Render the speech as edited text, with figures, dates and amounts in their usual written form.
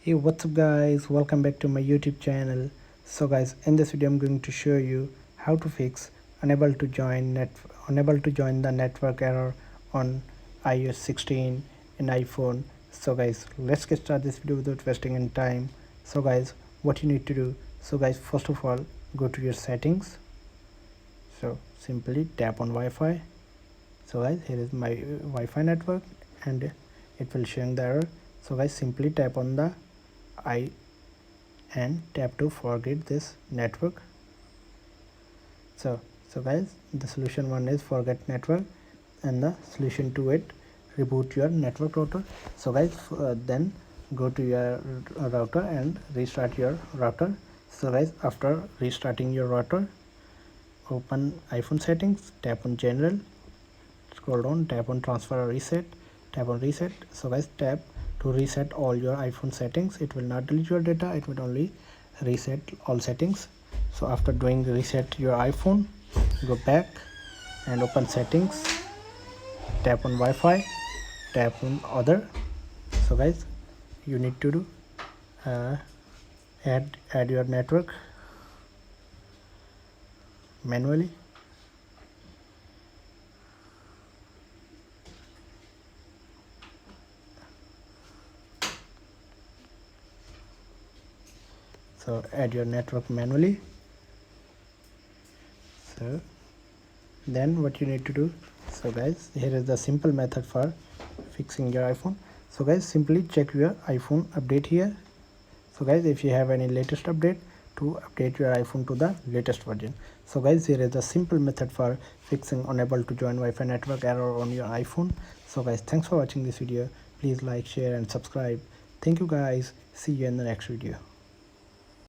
Hey, what's up guys, welcome back to my YouTube channel. So guys, in this video I'm going to show you how to fix unable to join the network error on iOS 16 in iPhone. So guys, let's get started this video without wasting any time. So guys, what you need to do, so guys, first of all, go to your settings. So simply tap on Wi-Fi. So guys, here is my Wi-Fi network and it will showing the error. So guys, simply tap on the I and tap to forget this network. So guys, the solution one is forget network and the solution to it, reboot your network router. So guys, then go to your router and restart your router. So guys, after restarting your router, open iPhone settings, tap on general, scroll down, tap on transfer or reset, tap on reset. So guys, tap to reset all your iPhone settings. It will not delete your data, it will only reset all settings. So after doing reset your iPhone, go back and open settings, tap on Wi-Fi, tap on other. So guys, you need to do add your network manually. So add your network manually. So then what you need to do, so guys, here is the simple method for fixing your iPhone. So guys, simply check your iPhone update here. So guys, if you have any latest update, to update your iPhone to the latest version. So guys, here is the simple method for fixing unable to join Wi-Fi network error on your iPhone. So guys, thanks for watching this video. Please like, share and subscribe. Thank you guys. See you in the next video.